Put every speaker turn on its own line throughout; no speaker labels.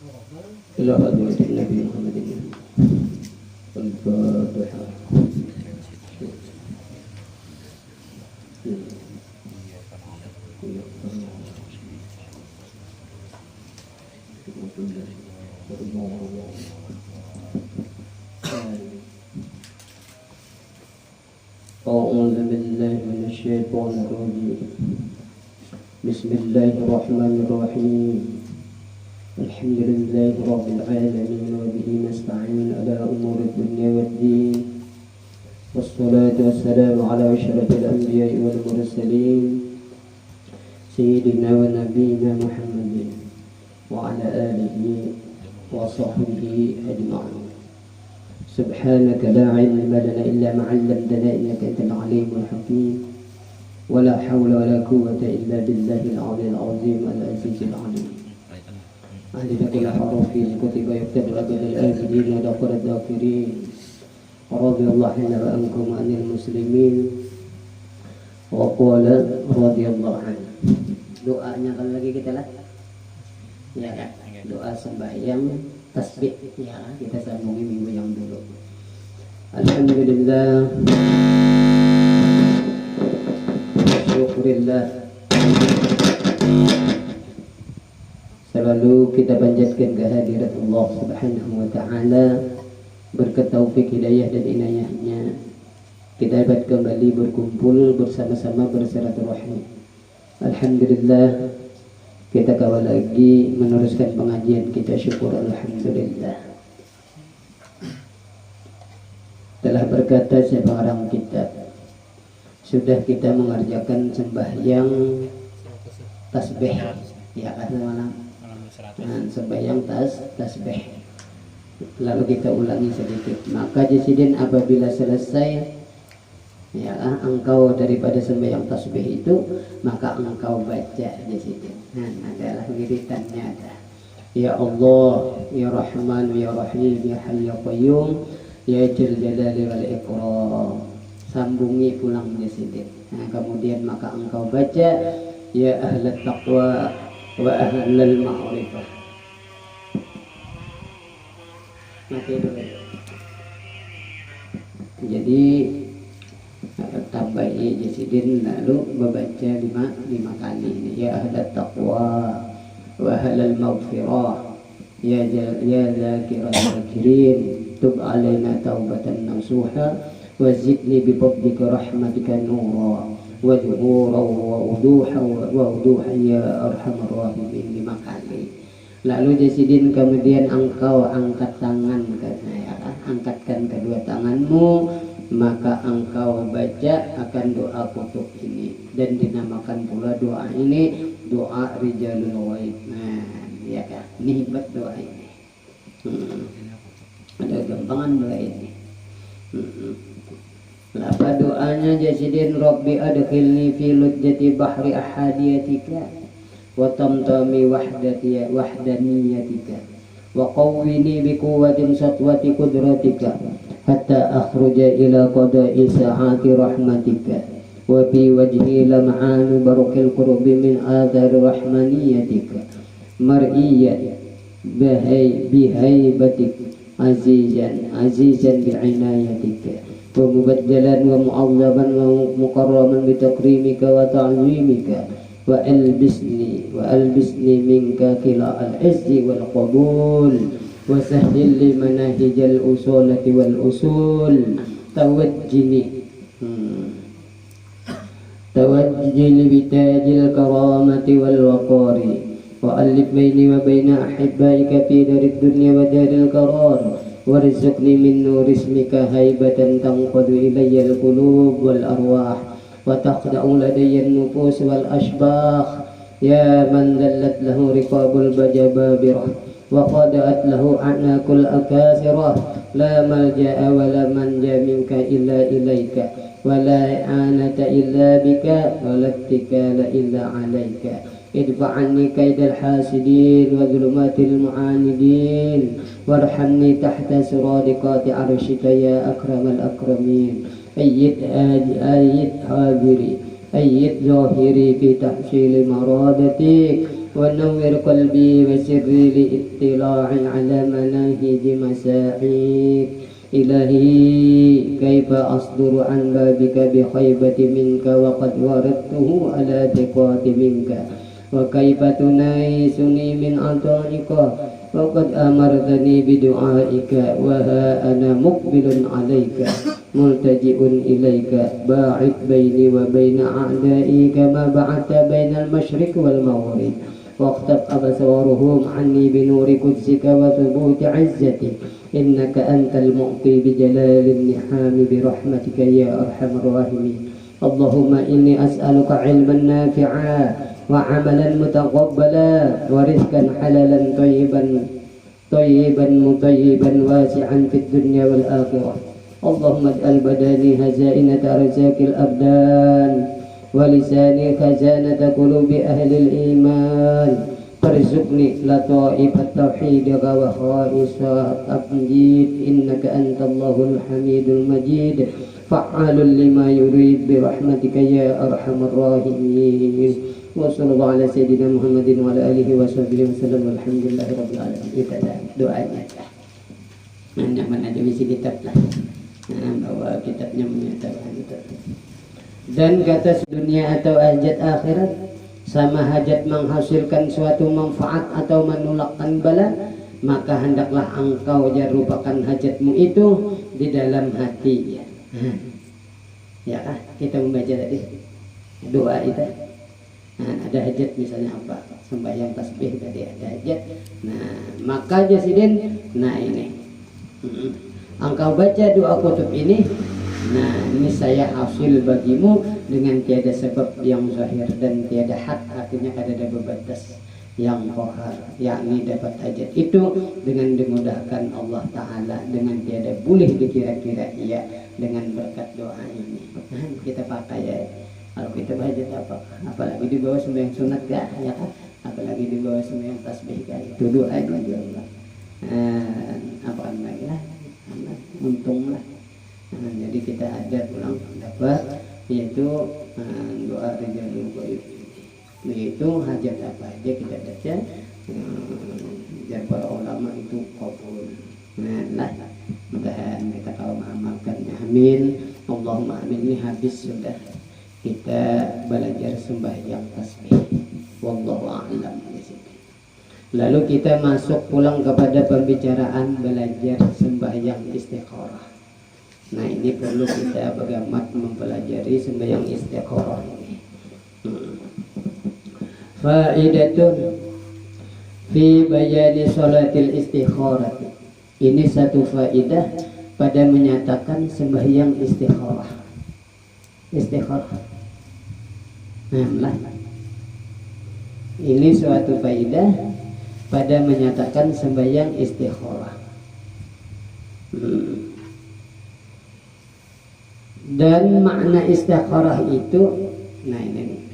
إلى حضرة النبي محمد الفاتحة. أعوذ بالله من الشيطان الرجيم. بسم الله الرحمن الرحيم. الحمد لله رب العالمين وبه نستعين على أمور الدنيا والدين، والصلاة والسلام على أشرف الأنبياء والمرسلين سيدنا ونبينا محمد وعلى آله وصحبه أجمعين. سبحانك لا علم لنا إلا ما علمتنا إنك أنت العليم الحكيم، ولا حول ولا قوة إلا بالله العلي العظيم العزيز العليم. عدد كل حرف كتب يكتب أجل الآمنين ودخل الذاكرين. رضي الله عنا وعنكم عن المسلمين. وقال رضي الله عنه. Doanya kalau lagi kita lah, ya kan? Doa sembahyang tasbih, ya kita sambungi minggu yang dulu. Alhamdulillah, syukurillah, selalu kita panjatkan kehadirat Allah Subhanahu wa Ta'ala. Berkat taufik hidayah dan inayahnya kita dapat kembali berkumpul bersama-sama bersilaturahmi. Alhamdulillah, kita kawal lagi meneruskan pengajian kita. Syukur alhamdulillah. Telah berkata seorang kitab, sudah kita mengerjakan sembahyang tasbih, ya kan malam, sembahyang tasbih. Lalu kita ulangi sedikit. Maka jasidin apabila selesai, ya engkau daripada sembahyang tasbih itu, maka engkau baca jasidin. Adalah wiridannya ada. Ya Allah, Ya Rahman, Ya Rahim, Ya Hayy, Ya Qayyum, Ya Jal Jalali wal Ikram. Sambungi pulang jasidin. Kemudian maka engkau baca Ya Ahlat Taqwa wa Ahlal Ma'rifah. Mati dulu. Jadi tambahi jasidin lalu membaca lima kali. Ya ahlat taqwa wa ahlal maghfirah, ya zakiran zakirin, tub alaina taubatan nasuha wa zidni bi fadlika rahmatika nura wa dhuhura wa wuduha ya arhamar rahimin. 5 kali. Lalu jasidin kemudian engkau angkat tangan, angkatkan kedua tanganmu, maka engkau baca akan doa kutub ini, dan dinamakan pula doa ini doa rijalul ghaib. Ya kan, ini hebat doa ini. Ada gampangan doa ini. Apa doanya jasidin? Rabbi adkhilni fi lujjati bahri ahadiyatika wa tamtami wahdaniyatika wa qawwini bi quwwatin satwati qudratika hatta akhruja ila qada'i sa'ati rahmatika wa bi wajhi lam'anu barakil qurbi min athari rahmaniyatika mar'iyyat bihaybatik azizan bi'inayatika wa mubajjalan wa mu'azzaban wa mukarraman bitakrimika wa ta'zimika wa albisni minka kila al-izzi wal qabul wa sahhil li manahijal usulati wal usul tawajjini bitajil karamati wal waqari wa alif baini wa baina ahibbaika fi darid dunya wa daril qarar warzuqni min nur ismika haibatan tanqadu ilayya al qulub wal arwah wa taqda'u ladayya an-nufus wal ashbakh ya man dallat lahu riqabul bajababirah wa qada'at lahu a'naqul akasirah la malja'a wa la manja minka illa ilayka wa la i'anata illa bika wa la ittikala illa alayka idfa' anni kaidal hasidin wa dhulumatil mu'anidin warhamni tahta suradiqati arshika ya akramal akramin ayyid hadiri أيد ظاهري في تحصيل مرادتك ونور قلبي وسري لإطلاع على مناهج مساعيك إلهي كيف أصدر عن بابك بخيبة منك وقد وردته على ثقات منك وكيف تنايسني من عطائك وقد أمرتني بدعائك وها أنا مقبل عليك ملتجئ إليك باعث بيني وبين أعدائي كما بعثت بين المشرق والمغرب واختف أبصارهم عني بنور قدسك وثبوت عزتك إنك أنت المعطي بجلال النعام برحمتك يا أرحم الراحمين اللهم إني أسألك علما نافعا وعملا متقبلا ورزقا حلالا طيبا مطيبا واسعا في الدنيا والآخرة اللهم اجعل بداني خزائنة أرزاق الأبدان ولساني خزانة قلوب أهل الإيمان فارزقني لطائف التوحيد وخائص التمجيد إنك أنت الله الحميد المجيد فعال لما يريد برحمتك يا أرحم الراحمين وصلى الله على سيدنا محمد وعلى آله وصحبه وسلم والhamdulillah rabbil alamin. Itu dah doanya. Nah, mana ada isi kitab lah. Bahwa kitabnya menyatakan itu. Dan kata dunia atau hajat akhirat sama hajat menghasilkan suatu manfaat atau menolakkan bala, maka hendaklah engkau rupakan hajatmu itu di dalam hati ya. Ya kah? Kita membaca tadi doa itu. Nah, ada hajat misalnya apa? Sembahyang tasbih tadi ada hajat. Nah, maka jasidin, nah ini. Engkau baca doa kutub ini, nah ini saya hasil bagimu dengan tiada sebab yang zahir dan tiada had, artinya ada batas yang kohar, yakni dapat hajat itu dengan dimudahkan Allah Ta'ala dengan tiada boleh dikira-kira iya dengan berkat doa ini. Nah, kita pakai ya. Kalau kita hajat apa? Apalagi di bawah sembahyang sunat ya kan? Apalagi di bawah sembahyang tasbih itu doanya dia Allah. Apa lagi lah? Untunglah. Jadi kita ada pulang dapat yaitu doa rijalul ghaib. Yaitu hajat apa aja kita baca biar para ulama itu kabul. Nah, mudah-mudahan kita kalau mengamalkannya. Amin. Allahumma amin. Ini habis sudah kita belajar sembahyang tasbih. Wallahu a'lam. Lalu kita masuk pulang kepada pembicaraan belajar sembahyang istikharah. Nah, ini perlu kita bagaimana mempelajari sembahyang istikharah ini. Faidatun fi bayani salatil istikharah. Ini satu faidah pada menyatakan sembahyang istikharah. Istikharah. Nah, ini suatu faidah pada menyatakan sembahyang istikharah. Dan makna istikharah itu, nah ini,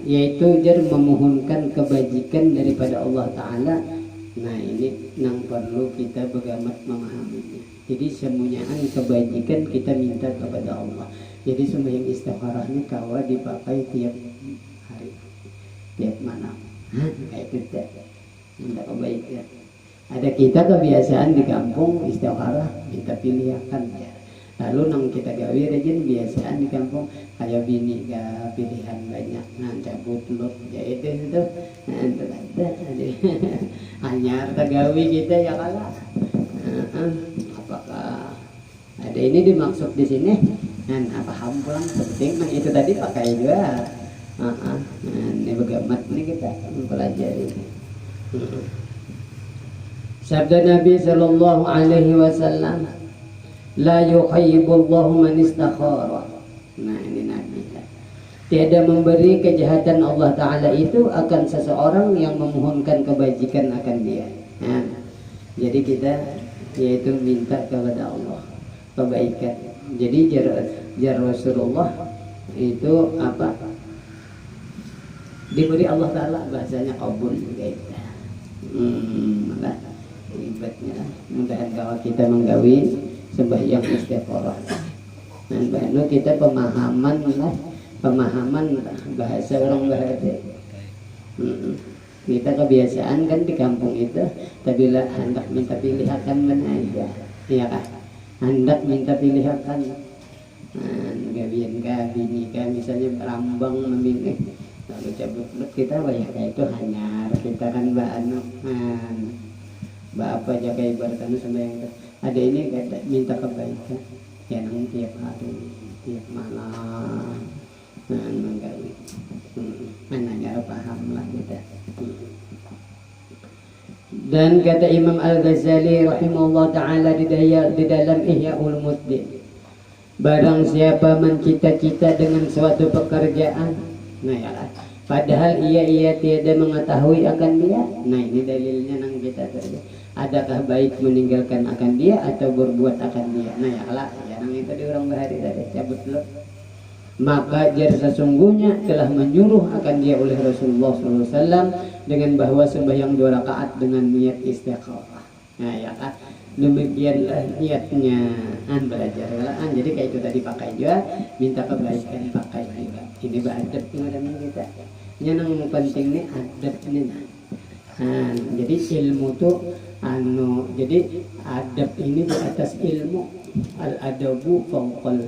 yaitu memohonkan kebajikan daripada Allah Ta'ala. Nah ini yang perlu kita bagaimana memahaminya. Jadi semuanya kebajikan kita minta kepada Allah. Jadi sembahyang istikharah ini kawa dipakai tiap hari, tiap malam. Kayak kita minta kebaikan. Ada kita kebiasaan di kampung istikharah minta pilihan ya. Lalu nang kita gawe rajin biasaan di kampung kayak bini ga pilihan banyak cabut lot ya itu ada hanya gawe kita ya kalah. Apakah ada ini dimaksud di sini? Dan paham pulang penting itu tadi pakai juga. Ini bagaimana ini kita mempelajari. Sabda Nabi sallallahu alaihi wasallam, la yuhayyibullahu man istakhara. Nah, ini Nabi. Tiada memberi kejahatan Allah Ta'ala itu akan seseorang yang memohonkan kebajikan akan dia. Nah, jadi kita yaitu minta kepada Allah kebaikan. Jadi jar Rasulullah itu apa? Diberi Allah Ta'ala bahasanya kabul juga itu. Malah ribetnya. Mudahan kalau kita menggawi sembahyang istikharah. Nah, baru kita pemahaman lah pemahaman bahasa orang Bahasa. Kita kebiasaan kan di kampung itu, tapi lah hendak minta pilihan mana aja, iya kan? Hendak minta pilihan, gawian ka, bini ka, misalnya rambang memilih, lalu cabut kita banyak kayak itu hanya kita kan mbak apa jaga ibaratnya sama yang ada ini kata minta kebaikan, ya nang tiap hari, tiap malam, menggawi, menanya paham lah kita. Dan kata Imam Al-Ghazali rahimahullah ta'ala di dalam Ihya Ulumuddin, barang siapa mencita-cita dengan suatu pekerjaan, nah ya lah, padahal ia tiada mengetahui akan dia, nah ini dalilnya nang kita tadi, adakah baik meninggalkan akan dia atau berbuat akan dia, nah ya lah, ya nang itu di orang bahari tadi cabut dulu. Maka jar sesungguhnya telah menyuruh akan dia oleh Rasulullah SAW dengan bahwa sembahyang 2 rakaat dengan niat istiqamah. Nah ya kan, demikianlah niatnya belajar. Jadi kayak itu tadi pakai juga, minta kebaikan pakai juga. Ini beradab dengan kita. Yang penting nih adab nih. Jadi ilmu tuh jadi adab ini di atas ilmu. Al-adabu fawqal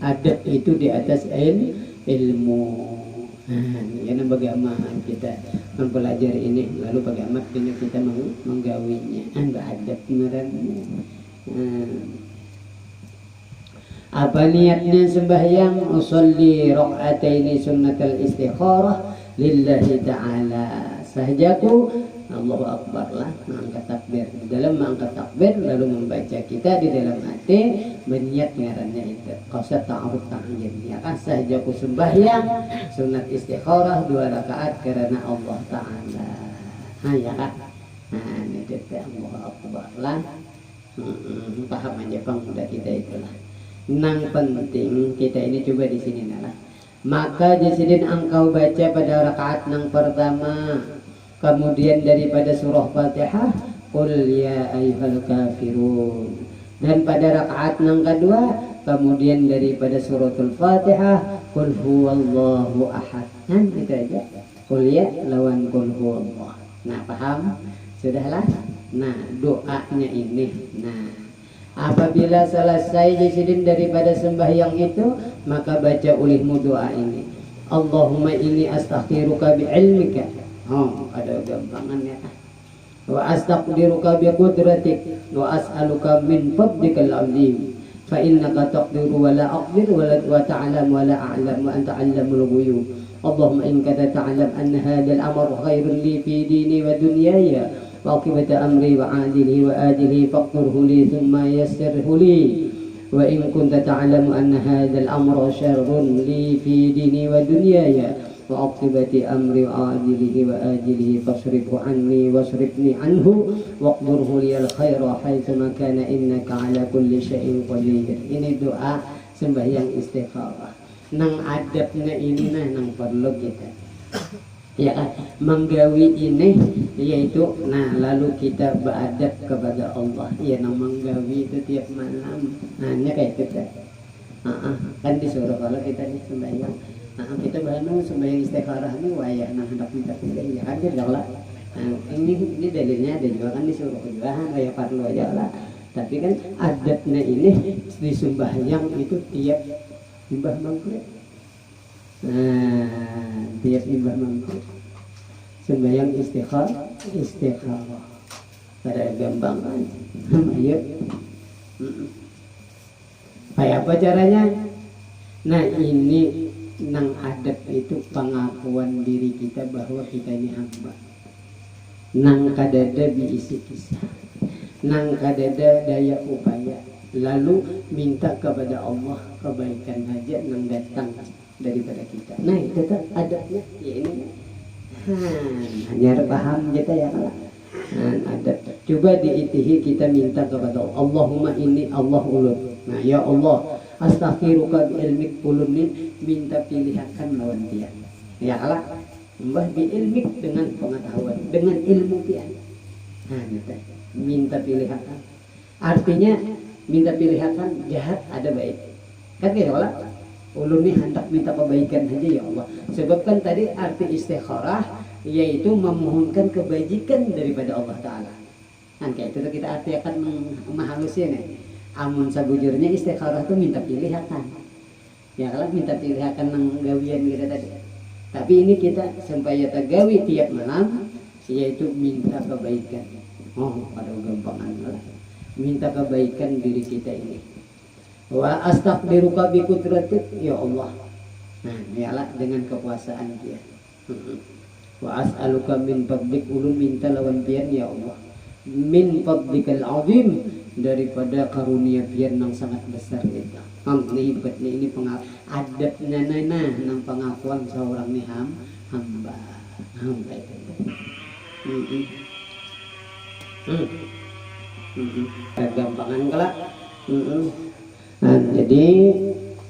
adab itu di atas ilmu. Karena bagaimana kita mempelajari ini, lalu bagaimana kita menggawinya, adab benerannya. Apa niatnya sembahyang? Usolli rakaataini sunnatal istikharah lillahi ta'ala. Sahajaku Allahu Akbar lah, mengangkat takbir. Di dalam mengangkat takbir lalu membaca kita di dalam hati berniat ngarannya itu qasad ta'aruf ta'yin, ya kan, sahajaku sembahyang sunat istikharah 2 rakaat karena Allah Ta'ala. Ya kan, ini kita Allahu Akbar lah. Paham aja pemuda kita itulah. Nang penting kita ini coba di sini lah. Maka jasidin engkau baca pada rakaat nang pertama, kemudian daripada surah Fatihah qul ya ayyuhal kafirun, dan pada rakaat yang kedua kemudian daripada suratul Fatihah qul huwallahu ahad. Itu aja, qul ya lawan qul huwallah. Nah paham? Sudahlah. Nah doanya ini, nah apabila selesai jasidin daripada sembahyang itu, maka baca ulihmu doa ini, Allahumma inni astaghfiruka bi'ilmika. Ada gampangannya. Wa astaqdiruka bi qudratik wa as'aluka min fadlikal azim fa innaka taqdiru wa la aqdir wa ta'lam wa la a'lam wa anta 'allamul ghuyub. Allahumma in kunta ta'lam anna hadzal amra khairun li fi dini wa dunyaya wa aqibata amri wa 'adilihi wa ajilihi faqdirhu li thumma yassirhu li wa in kunta ta'lamu anna hadzal amra syarrun li fi dini wa dunyaya وعقبة أمر عاجله وآجله فاصرفه عني واصرفني عنه واقدره لي الخير حيثما كان إنك على كل شيء قدير. Ini doa sembahyang istikharah. Nang adabnya ini nang perlu kita, ya kan, menggawi ini yaitu lalu kita beradab kepada Allah, ya nang menggawi itu tiap malam. Ini kayak kita kan disuruh kalau kita di sembahyang. Kita bahkan sembahyang istikharah ini wayah hendak minta pilih, ya kan dia lah. Ini dalilnya ada juga kan disuruh juga kayak parlo aja lah. Tapi kan adatnya ini di sembahyang itu tiap imbah maghrib. Tiap imbah maghrib sembahyang istikharah. Pada gampang kan. Ayo. Kayak apa caranya? Nah ini nang adab itu pengakuan diri kita bahwa kita ini hamba. Nang kadada biisi kisah, nang kadada daya upaya, lalu minta kepada Allah kebaikan aja nang datang daripada kita. Nah itu kan adabnya, ya ini hanya paham kita ya kan. Adab. Coba diitihi kita minta kepada Allah, Allahumma ini Allah ulun. Nah ya Allah, astaghfiruka bi'ilmik ulun ini minta pilihankan lawan dia. Ya Allah, mbah bi'ilmik dengan pengetahuan, dengan ilmu dia. Gitu. Minta pilihankan. Artinya minta pilihankan jahat ada baik. Kan gitu Allah. ulun nih hendak minta kebaikan aja ya Allah. Sebab kan tadi arti istikharah yaitu memohonkan kebajikan daripada Allah Ta'ala. Kan kayak itu kita artikan memahalusnya nih. Amun sabujurnya istikharah itu minta pilihan. Ya kalau minta pilihan nang gawian kita tadi. Tapi ini kita supaya tagawi tiap malam yaitu minta kebaikan. Oh, pada gampangan lah. Minta kebaikan diri kita ini. Wa astaghfiruka bi qudratik ya Allah. Nah, ialah dengan kekuasaan dia. Wa as'aluka min fadlik, ulun minta lawan pian ya Allah. Min fadlikal azim, daripada karunia pian yang sangat besar itu. Ini adab nana nang pengakuan seorang nih hamba itu. Gampangan kelak. Nah, jadi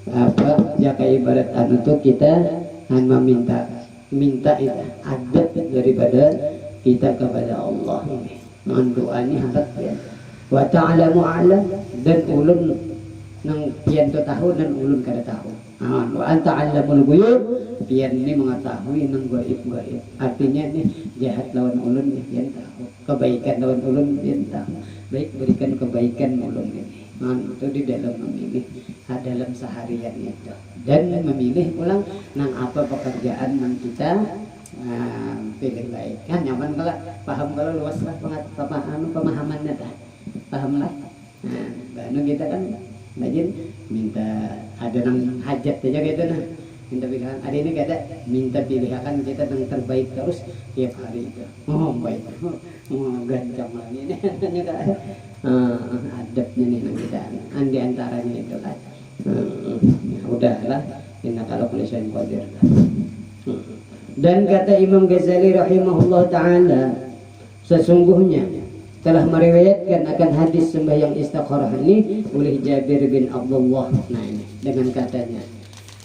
apa jaka ibarat anu tuh kita meminta itu adab daripada kita kepada Allah ini. Doanya harap ya. Wa ta'alamu a'lam, dan ulun nang pian tu tahu dan ulun kada tahu. Wa anta 'allamul ghuyub, pian ini mengetahui nang gaib. Artinya nih jahat lawan ulun nih pian tahu. Kebaikan lawan ulun pian tahu. Baik berikan kebaikan ulun ini. Itu di dalam memilih dalam seharian itu. Dan memilih ulang nang apa pekerjaan nang kita pilih baik. Kan nyaman kalau paham kalau luas lah pemahamannya dah. Paham lah. Nah, kita kan Najin minta ada nang hajat aja gitu nah, minta pilihan. Ada ini kada minta pilihan kita yang terbaik terus tiap hari itu. Oh baik, gancang lagi ini adabnya nih kita. Di antaranya itu kan. Udahlah, inna kalau kulisan qadir. Dan kata Imam Ghazali rahimahullah taala, sesungguhnya telah meriwayatkan akan hadis sembahyang istikharah ini oleh Jabir bin Abdullah. Nah ini dengan katanya,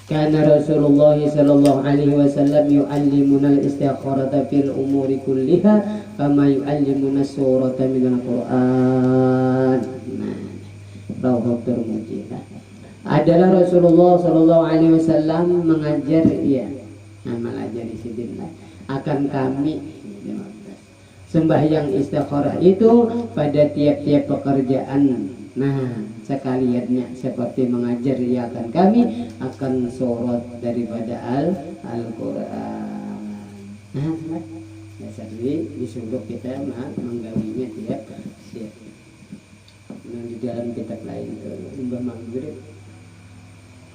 kana Rasulullah sallallahu alaihi wasallam yu'allimuna al-istikharata fil umuri kulliha kama yu'allimuna surata minal Qur'an. Nah, rawahu Tirmidzi. Adalah Rasulullah sallallahu alaihi wasallam mengajar mengajar sidinlah akan kami sembahyang istikharah itu pada tiap-tiap pekerjaan. Nah, sekaliannya seperti mengajarkan kami akan surat daripada Al-Qur'an. Nah, jadi disuruh kita menggawinya tiap. Nah, di dalam kitab lain Umbah Maghrib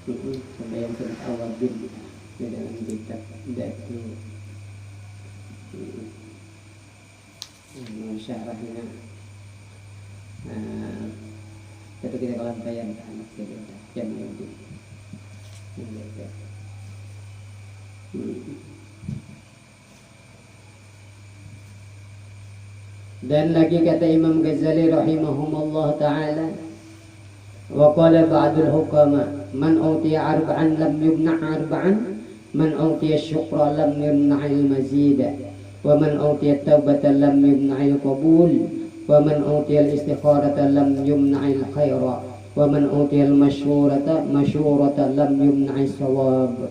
sembahyang surat Al-Wabil di dalam kitab Datu. Syarahnya itu kita kelampaian anak kita yang itu dan lagi kata Imam Ghazali rahimahumullah ta'ala, wa qala ba'dul hukama man utiya arba'an lam yumna' arba'an, man utiya syukra lam yumna'il mazida, wa man utiya taubata lam yumna'il qabul, wa man utiya al-istikharata lam yumna'il khaira, wa man utiya al-masyurata lam yumna'is sawab.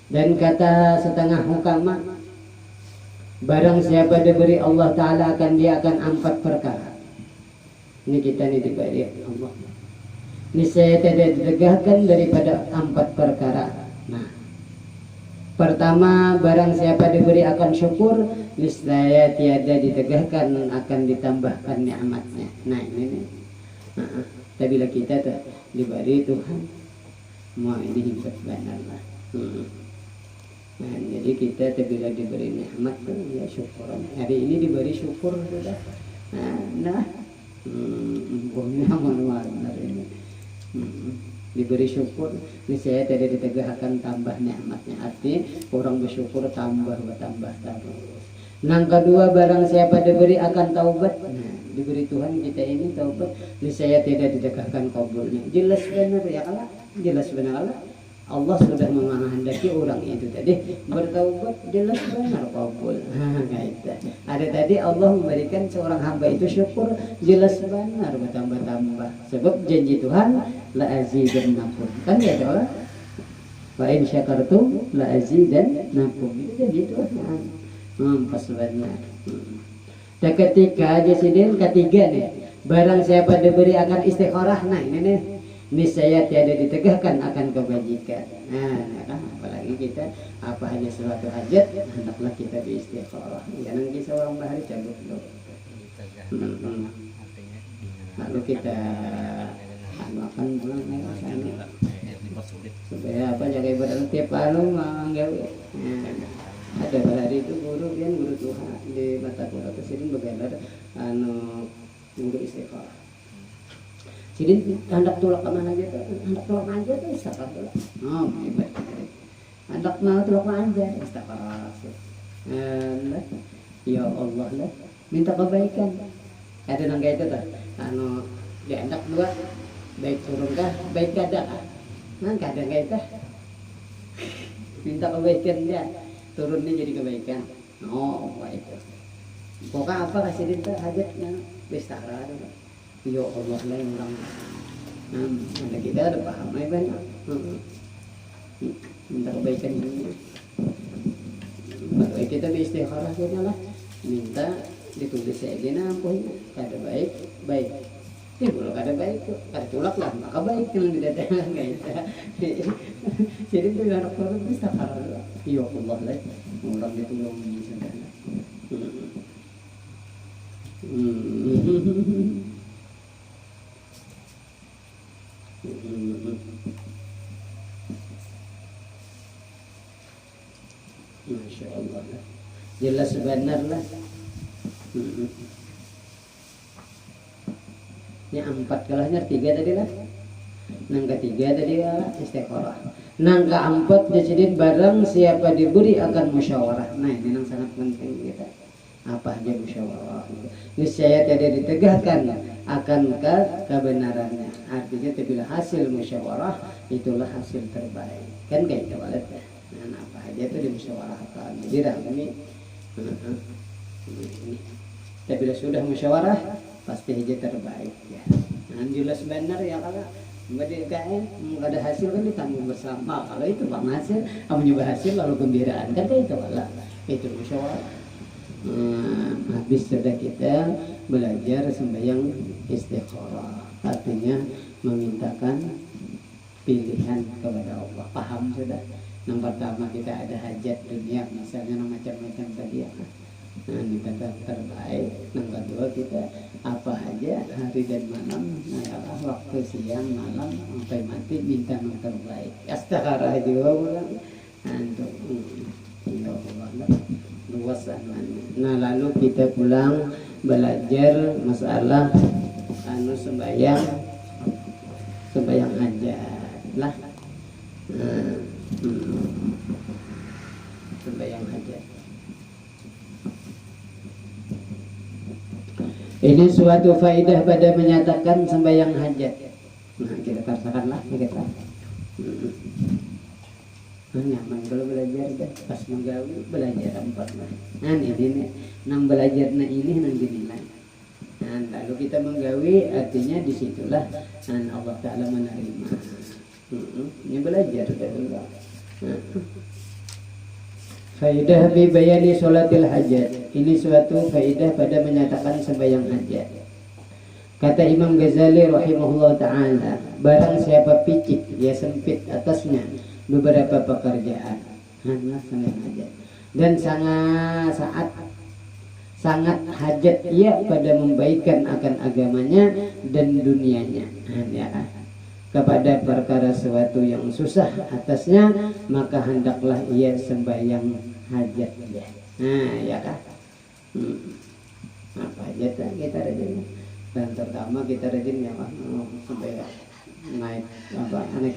Dan kata setengah hukama, barang siapa diberi Allah Ta'ala dia akan 4 perkara. Ini kita ini diberi Allah. Ini saya tidak ditegakkan daripada 4 perkara. Nah, pertama, barang siapa diberi akan syukur, niscaya tiada ditegakkan akan ditambahkan nikmatnya. Nah ini. Tapi bila kita diberi Tuhan, mau ini hebat benar lah. Nah, jadi kita bila diberi nikmat ya syukur. Hari ini diberi syukur sudah. Umpamanya benar ini. Diberi syukur, ini saya tidak ditegakkan tambah nikmatnya. Arti orang bersyukur tambah. Yang kedua, barang siapa diberi akan taubat. Nah, diberi Tuhan kita ini taubat, ini saya tidak ditegakkan kabulnya. Jelas benar ya Allah, jelas benar Allah. Allah sudah menghendaki orang itu tadi bertaubat, jelas benar kabul. Ada tadi Allah memberikan seorang hamba itu syukur, jelas benar bertambah-tambah. Sebab janji Tuhan la azidannakum. Kan ya Allah. Wa in syakartum la azidannakum. Itu janji Tuhan. Pas benar. Dan ketika Jasidin ketiga nih, barang siapa diberi akan istikharah, nah ini nih niscaya tiada ditegakkan akan kebajikan. Nah, apalagi kita apa hanya suatu hajat, hendaklah kita beristikharah. Jangan kisah orang bahari cabut dulu. Lalu kita makan pulang naik sana. Supaya apa jaga ibadah tiap anu manggil. Ada bahari itu guru Tuhan di mata kuliah kesini begadar guru istikharah. Jadi hendak tulak kemana aja tuh, hendak tulak aja tuh istikharah. Hebat. Hendak mau tulak aja istikharah. Ya Allah lah, minta kebaikan. Ada nangga itu tuh, dia hendak buat baik turun kah, baik kada. Kadang kita minta kebaikan dia, turunnya jadi kebaikan. Baik. Pokoknya apa kasih dia hajatnya istikharah. Ya Allah lah yang orang ada kita ada paham banyak minta kebaikan ini baik kita beristikharah saja lah minta ditulis saja nampuh kada baik kalau kada baik kada tulak lah maka baik yang didatangkan jadi itu anak orang beristikharah ya Allah lah orang itu yang bisa Masya Allah lah. Jelas benar lah. Ini 4 kalahnya 3 tadi lah. Nang ketiga tadi lah istikharah. Nang keempat jadi barang siapa diberi akan musyawarah. Nah ini yang sangat penting kita. Apa aja musyawarah. Niscaya tidak ditegakkan akan kebenarannya. Artinya bila hasil musyawarah itulah hasil terbaik. Kan kayak itu walet ya. Nah, apa aja itu dimusyawarahkan. Jadi ini. Tapi bila sudah musyawarah pasti aja terbaik ya. Nah, jelas benar ya kakak. Nggak ada hasil kan ditanggung bersama. Kalau itu bang hasil, kamu nyoba hasil lalu gembiraan kan kayak itu malah itu musyawarah. Habis sudah kita belajar sembahyang istikharah, artinya memintakan pilihan kepada Allah. Paham sudah? Yang pertama kita ada hajat dunia, misalnya macam-macam tadi ya. Nah, kita terbaik. Yang kedua kita apa aja hari dan malam, nah, waktu siang malam sampai mati minta yang terbaik. Istikharah juga pulang. Untuk ya Allah luas anwannya. Nah lalu kita pulang belajar masalah sembahyang hajat lah. Sembahyang hajat. Ini suatu faedah pada menyatakan sembahyang hajat. Nah kita katakanlah kita. Nyaman kalau belajar dah pas menggawi belajar 4 lah. Nah ini nang belajar ini nang dinilai. Nah lalu kita menggawi artinya disitulah Allah Taala menerima. Ini belajar dahulu. Faidah bi bayani sholatil hajat. Ini suatu faidah pada menyatakan sembahyang hajat. Kata Imam Ghazali rahimahullah taala, barang siapa picik dia sempit atasnya beberapa pekerjaan, sembahyang hajat. Dan sangat hajat ia pada membaikkan akan agamanya dan dunianya. Kepada perkara sesuatu yang susah atasnya, maka hendaklah ia sembahyang hajat dia. Ya kan? Apa hajat kita rajin. Dan terutama kita rajin ya sampai naik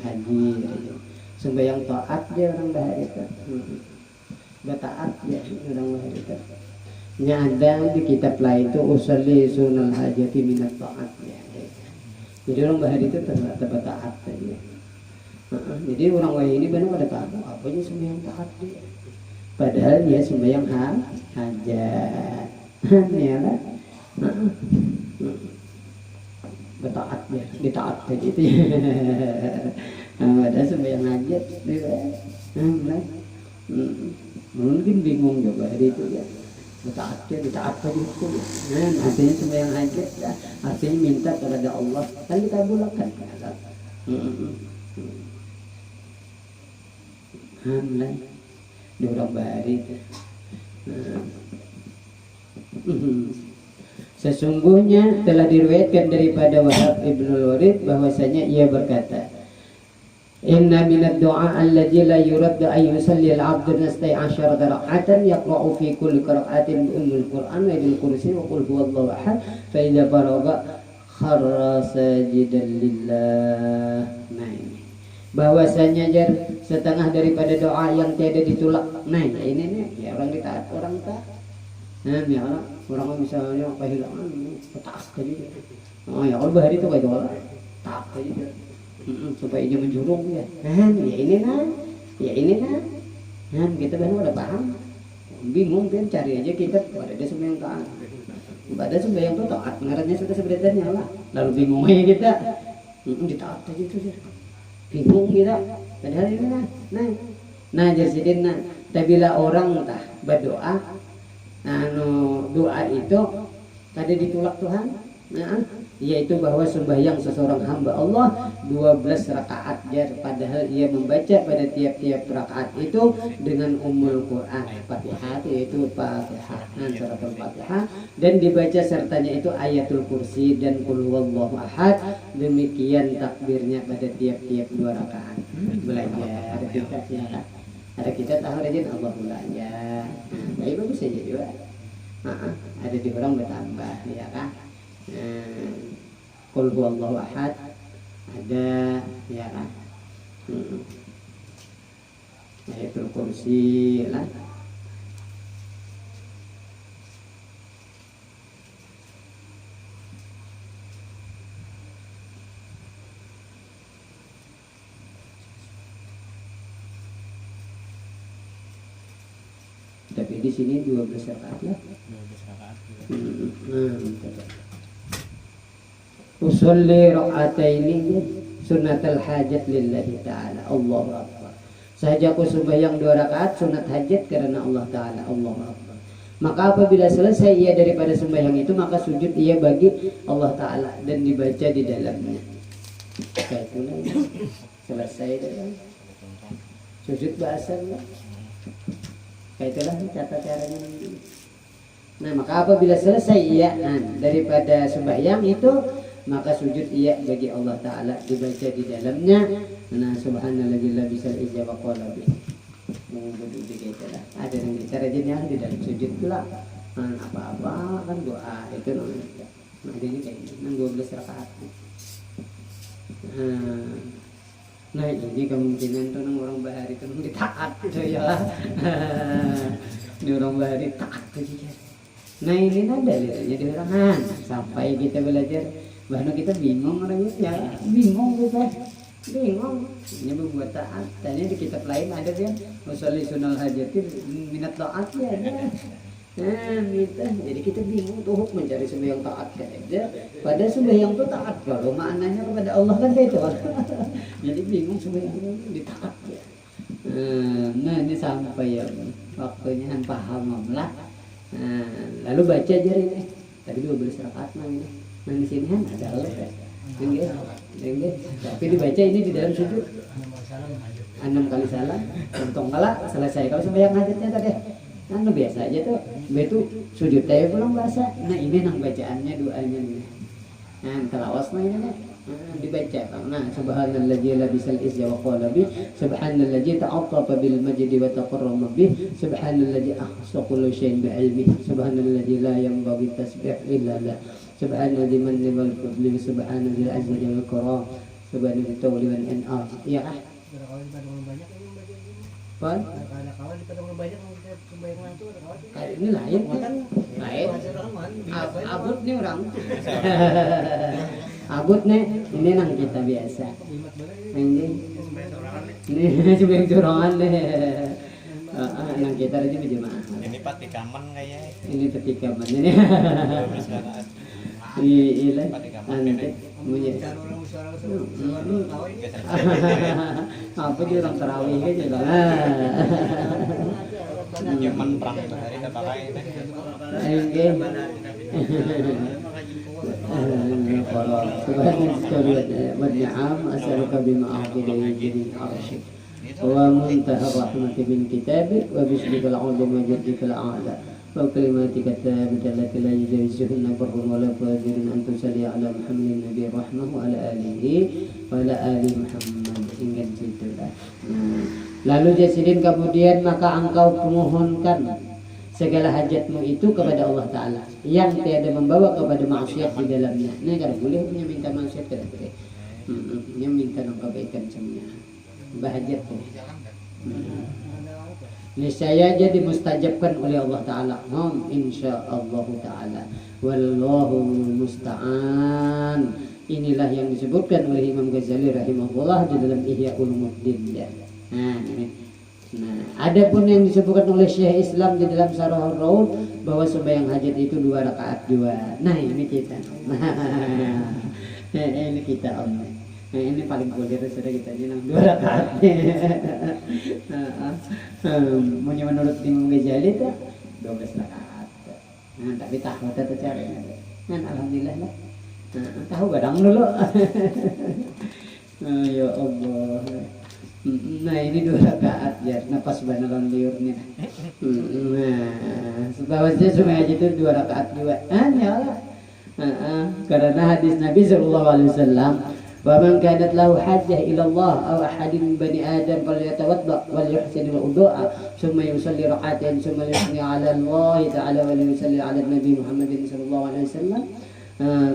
haji rajin. Sembahyang taat dia orang bahari itu. Taat dia orang bahari itu. Nya ada di kitab lain itu usolli sunal hajati minat taat ya. Jadi orang bahari itu ternyata taat saja. Jadi orang wahai ini benar pada tahu apa aja sembahyang tahajud. Padahal dia sembahyang hajat. Ya lah. Betaat ya, ditaat kayak gitu ya. Ada sembahyang hajat juga. Mungkin bingung juga hari itu ya. Ditaat kayak gitu ya. Artinya sembahyang hajat ya. Artinya minta kepada Allah. Kan kita bulakan. Alhamdulillah di orang bari. Sesungguhnya telah diriwayatkan daripada Wahab ibnul Warid bahwasanya ia berkata, Inna minad du'a alladhi la yuraddu an yusalli al-'abdu nastai 'ashara rak'atan yaqra'u fi kulli qira'atin bi ummil Qur'an wa bil kursi wa qul huwallahu ahad fa idza faragha kharra sajidan lillah. Nah ini bahwasanya jar setengah daripada doa yang tiada ditolak. Nah ini nih ya orang ditaat orang tak. Nah ya orang misalnya kehilangan taat tadi. Oh ya kalau bahari itu kayak doa taat tadi. Supaya dia menjurung ya. Nah ya ini nah kita benar udah paham. Bingung kan cari aja kita pada dia sembahyang taat. Pada sembahyang itu taat ngarannya sudah sebenarnya lah. Lalu bingung aja kita. Ditaat aja itu sih. Bingung kita. Padahal ini nah jadi tabila orang tah berdoa doa itu tadi ditolak Tuhan. Yaitu bahwa sembahyang seseorang hamba Allah 12 rakaat jar, padahal ia membaca pada tiap-tiap rakaat itu dengan Ummul Quran Fatihah, yaitu Fatihah surat Al-Fatihah, dan dibaca sertanya itu ayatul kursi dan Qul huwallahu ahad. Demikian takbirnya pada tiap-tiap 2 rakaat. Belajar kita ya. Ada kita tahu rajin Allah belajar. Baik bagus saja juga. Ada di orang bertambah ya kan. Qul huwallahu ahad ada ya kan. Ayatul kursi lah. Tapi di sini 12 rakaat lah. 12 rakaat. Usolli raka'ataini sunnatul hajat lillahi ta'ala. Allahu akbar. Sahaja aku sembahyang 2 rakaat sunat hajat karena Allah Ta'ala. Allahu akbar. Maka apabila selesai ia daripada sembahyang itu, maka sujud ia bagi Allah Ta'ala dan dibaca di dalamnya. Itulah selesai dengan sujud bahasa Allah. Itulah tata caranya. Nah maka apabila selesai ia daripada sembahyang itu, maka sujud ia bagi Allah Ta'ala dibaca di dalamnya. Nah subhanalladzi la bisal ijaba qalabi. Mengumpul kita lah. Ada yang kita rajinnya di dalam sujud pula. Apa-apa kan doa itu. Nah ini kayak ini 12 rakaat. Nah ini kemungkinan tuh orang bahari itu ditaat gitu ya lah. Di orang bahari taat gitu. Nah ini ada jadi orang sampai kita belajar. Bahkan kita bingung orangnya ya, bingung kita, bingung. Ini membuat taat. Tanya di kitab lain ada dia, usolli sunnal hajati minat taat ya ada. Nah, minta. Jadi kita bingung tuh mencari sembahyang taat aja. Pada sembahyang itu taat kalau maknanya kepada Allah kan kayak itu. Jadi bingung sembahyang ditaat ya. Nah ini sampai ya waktunya paham lah. Lalu baca aja ini. Tadi 12 rakaat ini. Nah di sini kan ada Allah ya. Enggak. Tapi dibaca ini di dalam sujud. 6 kali salam. Untung kala selesai. Kalau sembahyang hajatnya tadi. Nah biasa aja tuh. Itu sujud teh belum bahasa. Nah ini nang bacaannya doanya nih. Nah telawasnya ini nih. Dibaca. Nah subhanalladzi la bisal izza wa qala bi subhanalladzi ta'attafa bil majdi wa taqarrama bi subhanalladzi ahsa kulli syai'in bi ilmi subhanalladzi la yanbaghi tasbih illa la subhanalladzi man wal fadli subhanalladzi azza wa karam subhanalladzi tawli wal an'am. Iya kah? Apa? Ada kawan di pada banyak sembahyang itu ada kawan. Ini lain kan? Lain. Abut nih orang. Abut nih ini nang kita biasa. Ini Ini cuma yang curangan deh. Nang kita aja berjemaah.
Ini patikaman kayak.
Ini patikaman ini. Iya, nanti punya. Apa dia orang tarawih aja lah.
Cuman perang hari kata lain.
والنعم أسألك بما أعطي لي عرشك ومنتهى الرحمة من كتابك وباسمك العظيم وجدك الأعلى وكلماتك التامة التي لا يجاوزهن بر ولا فاجر أن تصلي على محمد النبي الرحمة وعلى آل محمد. Ingat situlah. Lalu Jasidin kemudian maka engkau memohonkan segala hajatmu itu kepada Allah Ta'ala yang tiada membawa kepada maksiat di dalamnya. Ini kan boleh punya minta maksiat kan boleh. Yang minta kebaikan semuanya. Bahajat tuh. Niscaya jadi mustajabkan oleh Allah Ta'ala. Insyaallah Ta'ala. Wallahu musta'an. Inilah yang disebutkan oleh Imam Ghazali rahimahullah di dalam Ihya Ulumuddin. Nah, ada pun yang disebutkan oleh Syekh Islam di dalam Syarah Ar-Raud bahwa sembahyang hajat itu 2 rakaat 2. Nah, ini kita. Ini kita Om. Nah, ini paling populer sudah kita jenang 2 rakaat. Menurut Imam Ghazali itu 12 rakaat. Nah, tapi tahu tata caranya. Kan alhamdulillah lah. Tahu gadang dulu. Ya Allah. Nah ini 2 rakaat ya, napas banalan liur nih. Nah, sebabnya semua itu 2 rakaat 2. Nyala. Karena hadis Nabi sallallahu alaihi wasallam, "Wa man kanat lahu hajjah ila Allah aw ahadin min bani Adam falyatawadda wal yuhsin al-wudu'a, thumma yusalli rak'atain, thumma yusni 'ala Allah ta'ala wa yusalli 'ala Nabi Muhammadin sallallahu alaihi wasallam."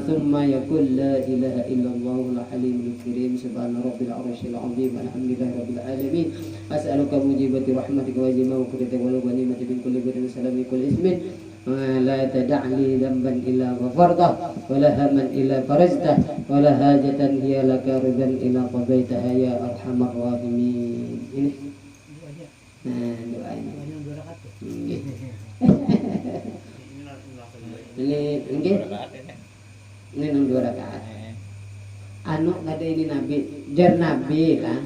ثم يقول لا إله إلا الله الحليم الكريم سبحان رب العرش العظيم الحمد لله رب العالمين أسألك موجبات رحمتك وجمع وقدرتك والغنيمة من كل بر وسلام من كل اسم لا تدع لي ذنبا إلا غفرته ولا هما إلا فرجته ولا حاجة هي لك رضا إلا قضيتها يا أرحم الراحمين. Ini doanya. Ini 2 rakaat. Anu ada ini Nabi, jar Nabi lah.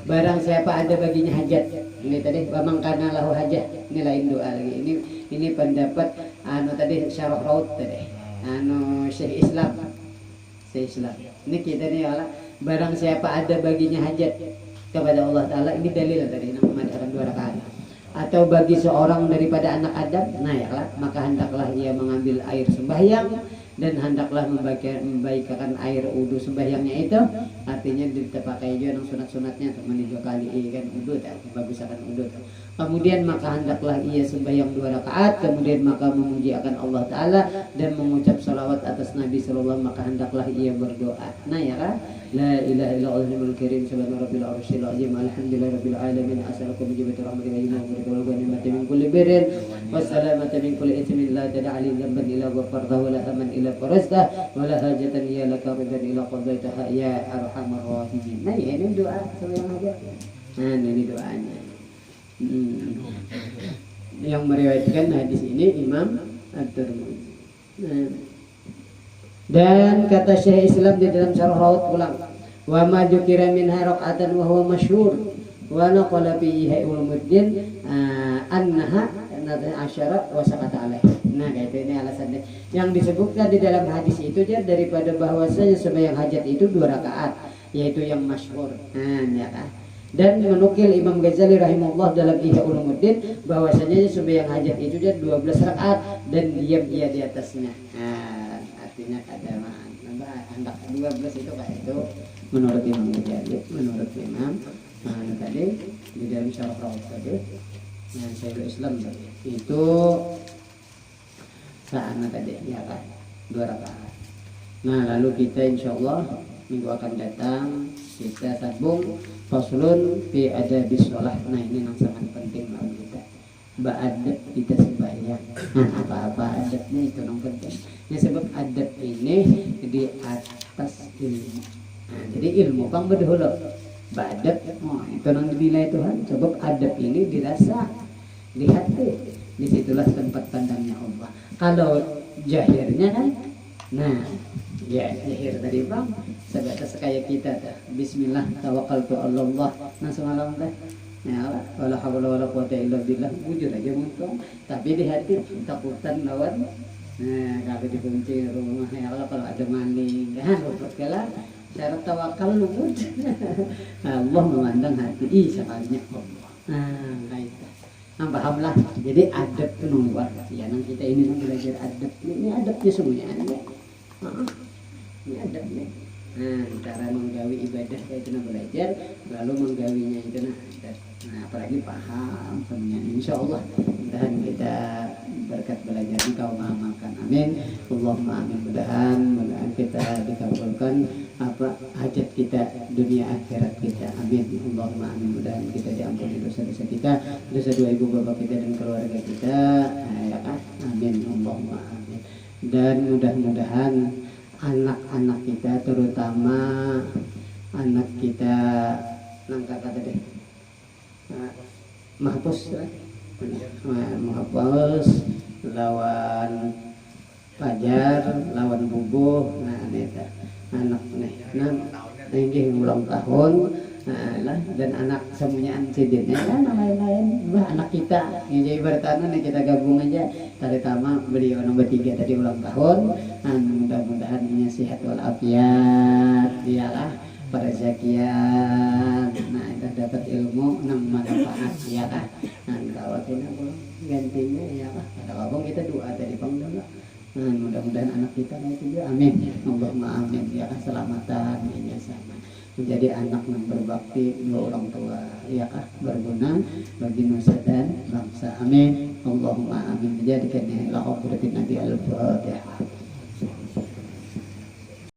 Barang siapa ada baginya hajat. Ini tadi bamang kana lahu hajat. Ini lain doa lagi. Ini pendapat anu tadi Syarah Raud tadi. Anu Syekh Islam. Ini kita nih Allah. Barang siapa ada baginya hajat kepada Allah Ta'ala, ini dalil tadi yang memadakan 2 rakaat. Atau bagi seorang daripada anak Adam, nah ya lah, maka hendaklah ia mengambil air sembahyang dan hendaklah membaikkan air wudu sembahyangnya itu. Artinya kita pakai juga yang sunat-sunatnya teman 2 kali kan wudu, bagus akan wudu. Kemudian maka hendaklah ia sembahyang 2 rakaat, kemudian maka memuji akan Allah Ta'ala dan mengucap salawat atas Nabi Sallallahu, maka hendaklah ia berdoa. Nah ya kan, la ilaha illallah al-karim subhana rabbil arsyil azim alhamdulillahi rabbil alamin as'aluka bijabati rahmatika wa barakatuh wa ghanimati min kulli birrin wassalamata min kulli ithmin la tad'a li dhanban illa ghafartahu wa la haman illa farajtahu wa la hajatan ya laka ridan illa qadaitaha ya arhamar rahimin. Nah ini doa sembahyang hajat. Nah ini doanya. Yang meriwayatkan hadis ini Imam At-Tirmidzi. Dan kata Syekh Islam di dalam Syarah Raud pulang, wa ma dzukira minha raq'atan wa huwa masyhur wa naqala fi Ihya Ulumuddin annaha asyara wa sakata alaih. Nah kayak ini alasannya. Yang disebutkan di dalam hadis itu dia daripada bahwasanya sembahyang hajat itu 2 rakaat, yaitu yang masyhur. Ya kan? Dan menukil Imam Ghazali rahimahullah dalam Ihya Ulumuddin bahwasanya sembahyang hajat itu dia 12 rakaat dan diam ia di atasnya. Artinya ada hendak 12 itu kayak itu menurut Imam Ghazali, menurut Imam tadi di dalam Syarah Raud tadi yang Syekhul Islam tadi itu sana tadi ya kan 2 rakaat. Nah lalu kita insyaallah minggu akan datang kita sambung faslun fi adabis shalah. Nah ini yang sangat penting bagi kita. Adab kita sembahyang. Apa-apa adabnya itu yang penting. Ya sebab adab ini di atas ilmu. Nah, jadi ilmu kan berdahulu. Badab, oh, itu yang dinilai Tuhan. Sebab adab ini dirasa di hati, disitulah tempat pandangnya Allah. Kalau jahirnya kan, nah ya jahir tadi bang, sebatas kayak kita dah. Bismillah tawakkaltu ala Allah. Nah semalam dah, ya wala haula wala quwata illa billah, wujud aja muntah. Tapi di hati takutan lawan. Nah kalau dikunci rumah ya Allah, kalau ada maling kan luput kalah. Syarat tawakal luput. Allah memandang hati sekalinya Allah. Nah itu. Nah, pahamlah. Jadi adab itu nomor. Ya, nang kita ini belajar adab. Ini adabnya semuanya. Ini adabnya. Nah, cara menggawi ibadah kayak itu belajar, lalu menggawinya itu adab. Nah, apalagi paham semuanya. Insya Allah, mudah-mudahan kita berkat belajar engkau mengamalkan. Amin. Allahumma amin. Mudah-mudahan kita dikabulkan apa hajat kita dunia akhirat kita. Amin. Allahumma amin. Mudah-mudahan kita diampuni dosa-dosa kita, dosa dua ibu bapak kita dan keluarga kita. Ya kan? Amin. Allahumma amin. Dan mudah-mudahan anak-anak kita, terutama anak kita nangka kata deh mahpus lawan pajar lawan bubuh. Nah neta anak nih ini ulang tahun lah, dan anak semuanya ansidinnya kan lain-lain bah anak kita yang jadi bertahan nih, kita gabung aja. Terutama beliau nomor 3 tadi ulang tahun. Mudah-mudahan ini sehat walafiat, dialah perezekian. Nah kita dapat ilmu nang manfaat ya kan. Nah kawatina gantinya ya kan. Ada abang kita doa tadi bang dulu. Nah mudah-mudahan anak kita nanti juga amin. Allahumma amin ya kan, selamatan ini sama. Menjadi anak yang berbakti dua orang tua ya kan, berguna bagi nusa dan bangsa. Amin. Allahumma amin. Menjadikan lahir Nabi al-Fatihah.